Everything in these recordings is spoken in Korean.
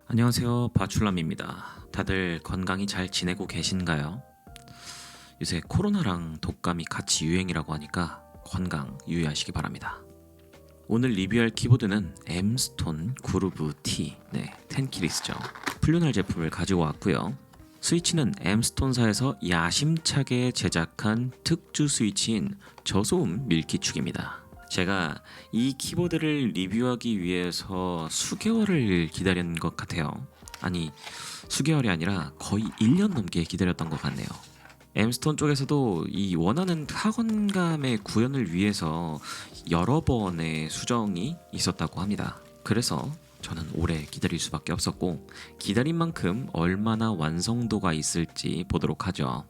안녕하세요, 바출람입니다. 다들 건강히 잘 지내고 계신가요? 요새 코로나랑 독감이 같이 유행이라고 하니까 건강 유의하시기 바랍니다. 오늘 리뷰할 키보드는 M스톤 그루브 T, 텐키리스죠. 플루날 제품을 가지고 왔고요. 스위치는 M스톤사에서 야심차게 제작한 특주 스위치인 저소음 밀키축입니다. 제가 이 키보드를 리뷰하기 위해서 수개월을 기다린 것 같아요. 아니, 수개월이 아니라 거의 1년 넘게 기다렸던 것 같네요. M스톤 쪽에서도 이 원하는 타건감의 구현을 위해서 여러 번의 수정이 있었다고 합니다. 그래서 저는 오래 기다릴 수밖에 없었고, 기다린 만큼 얼마나 완성도가 있을지 보도록 하죠.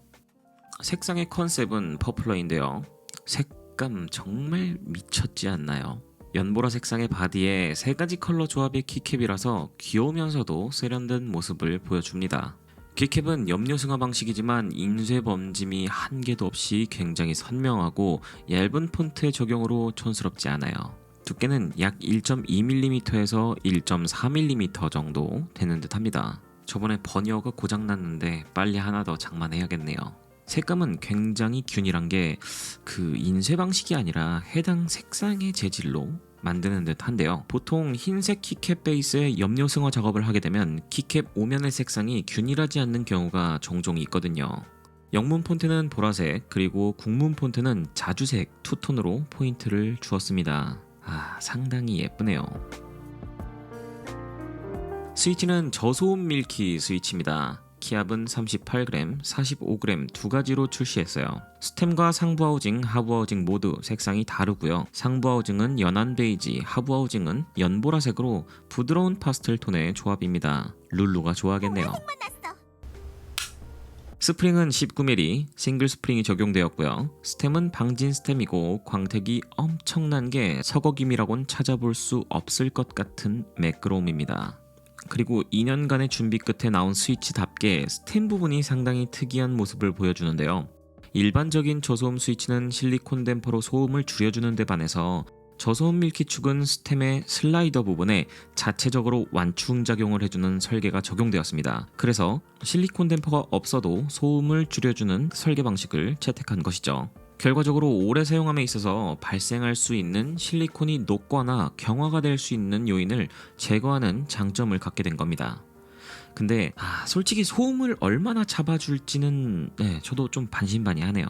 색상의 컨셉은 퍼플러인데요. 색감 정말 미쳤지 않나요? 연보라 색상의 바디에 세 가지 컬러 조합의 키캡이라서 귀여우면서도 세련된 모습을 보여줍니다. 키캡은 염료 승화 방식이지만 인쇄 범짐이 한 개도 없이 굉장히 선명하고 얇은 폰트의 적용으로 촌스럽지 않아요. 두께는 약 1.2mm에서 1.4mm 정도 되는 듯 합니다. 저번에 버니어가 고장났는데 빨리 하나 더 장만해야겠네요. 색감은 굉장히 균일한 게 그 인쇄 방식이 아니라 해당 색상의 재질로 만드는 듯 한데요. 보통 흰색 키캡 베이스에 염료 승화 작업을 하게 되면 키캡 오면의 색상이 균일하지 않는 경우가 종종 있거든요. 영문 폰트는 보라색, 그리고 국문 폰트는 자주색 투톤으로 포인트를 주었습니다. 상당히 예쁘네요. 스위치는 저소음 밀키 스위치입니다. 키압은 38g, 45g 두 가지로 출시했어요. 스템과 상부 하우징, 하부 하우징 모두 색상이 다르고요. 상부 하우징은 연한 베이지, 하부 하우징은 연보라색으로 부드러운 파스텔 톤의 조합입니다. 룰루가 좋아하겠네요. 스프링은 19mm, 싱글 스프링이 적용되었고요. 스템은 방진 스템이고 광택이 엄청난 게 서거김이라곤 찾아볼 수 없을 것 같은 매끄러움입니다. 그리고 2년간의 준비 끝에 나온 스위치답게 스템 부분이 상당히 특이한 모습을 보여주는데요. 일반적인 저소음 스위치는 실리콘 댐퍼로 소음을 줄여주는 데 반해서 저소음 밀키축은 스템의 슬라이더 부분에 자체적으로 완충작용을 해주는 설계가 적용되었습니다. 그래서 실리콘 댐퍼가 없어도 소음을 줄여주는 설계 방식을 채택한 것이죠. 결과적으로 오래 사용함에 있어서 발생할 수 있는 실리콘이 녹거나 경화가 될 수 있는 요인을 제거하는 장점을 갖게 된 겁니다. 근데 솔직히 소음을 얼마나 잡아줄지는 저도 좀 반신반의하네요.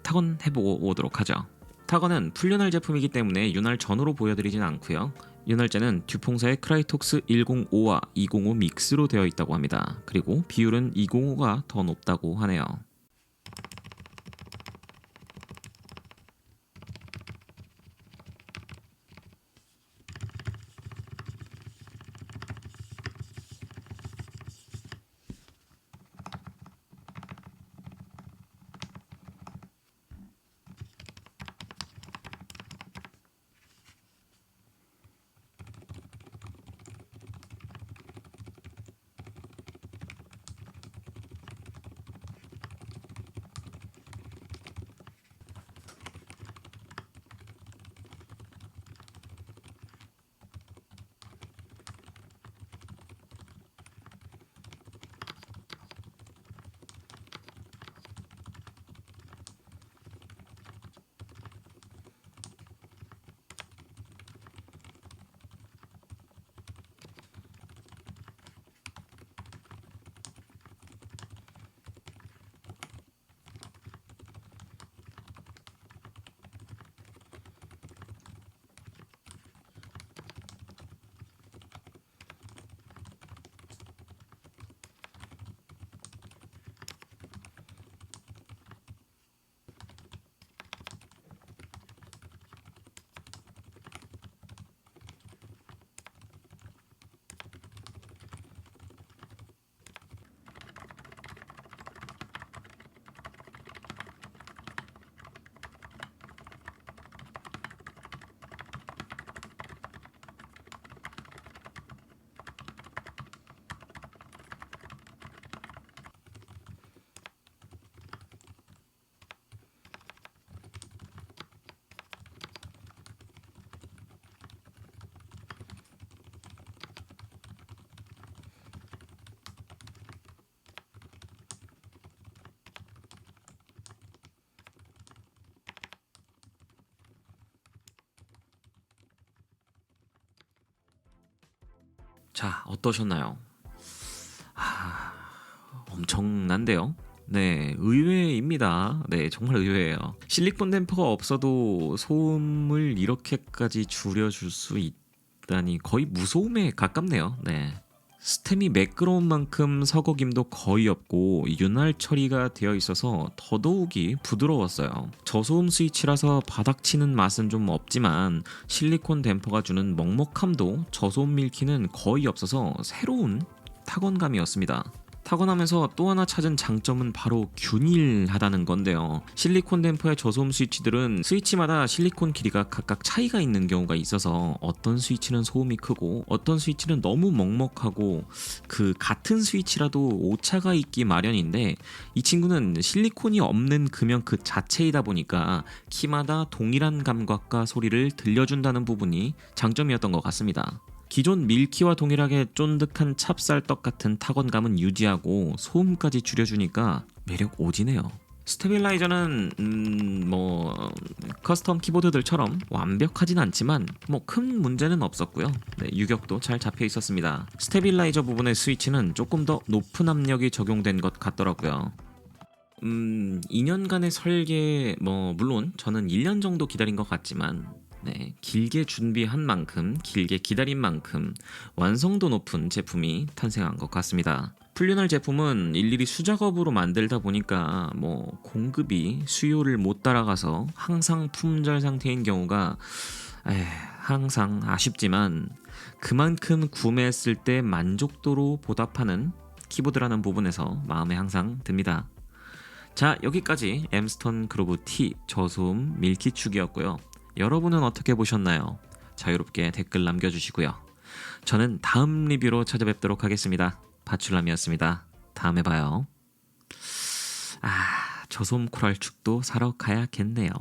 타건 해보고 오도록 하죠. 타건은 풀윤활 제품이기 때문에 윤활 전후로 보여드리진 않고요. 윤활제는 듀퐁사의 크라이톡스 105와 205 믹스로 되어 있다고 합니다. 그리고 비율은 205가 더 높다고 하네요. 자, 어떠셨나요? 아, 엄청난데요? 네, 의외입니다. 네, 정말 의외예요. 실리콘 댐퍼가 없어도 소음을 이렇게까지 줄여줄 수 있다니 거의 무소음에 가깝네요. 네. 스템이 매끄러운 만큼 서거김도 거의 없고 윤활 처리가 되어 있어서 더더욱이 부드러웠어요. 저소음 스위치라서 바닥치는 맛은 좀 없지만 실리콘 댐퍼가 주는 먹먹함도 저소음 밀키는 거의 없어서 새로운 타건감이었습니다. 타건하면서 또 하나 찾은 장점은 바로 균일하다는 건데요. 실리콘 댐퍼의 저소음 스위치들은 스위치마다 실리콘 길이가 각각 차이가 있는 경우가 있어서 어떤 스위치는 소음이 크고 어떤 스위치는 너무 먹먹하고 그 같은 스위치라도 오차가 있기 마련인데 이 친구는 실리콘이 없는 금형 그 자체이다 보니까 키마다 동일한 감각과 소리를 들려준다는 부분이 장점이었던 것 같습니다. 기존 밀키와 동일하게 쫀득한 찹쌀떡 같은 타건감은 유지하고 소음까지 줄여주니까 매력 오지네요. 스테빌라이저는 커스텀 키보드들처럼 완벽하진 않지만 큰 문제는 없었고요. 네, 유격도 잘 잡혀 있었습니다. 스테빌라이저 부분의 스위치는 조금 더 높은 압력이 적용된 것 같더라고요. 2년간의 설계, 물론 저는 1년 정도 기다린 것 같지만 네, 길게 준비한 만큼, 길게 기다린 만큼 완성도 높은 제품이 탄생한 것 같습니다. 풀리널 제품은 일일이 수작업으로 만들다 보니까 공급이 수요를 못 따라가서 항상 품절 상태인 경우가 항상 아쉽지만 그만큼 구매했을 때 만족도로 보답하는 키보드라는 부분에서 마음에 항상 듭니다. 자, 여기까지 엠스턴 그로브 T 저소음 밀키축이었고요. 여러분은 어떻게 보셨나요? 자유롭게 댓글 남겨주시고요. 저는 다음 리뷰로 찾아뵙도록 하겠습니다. 바출람이었습니다. 다음에 봐요. 저소음 코랄축도 사러 가야겠네요.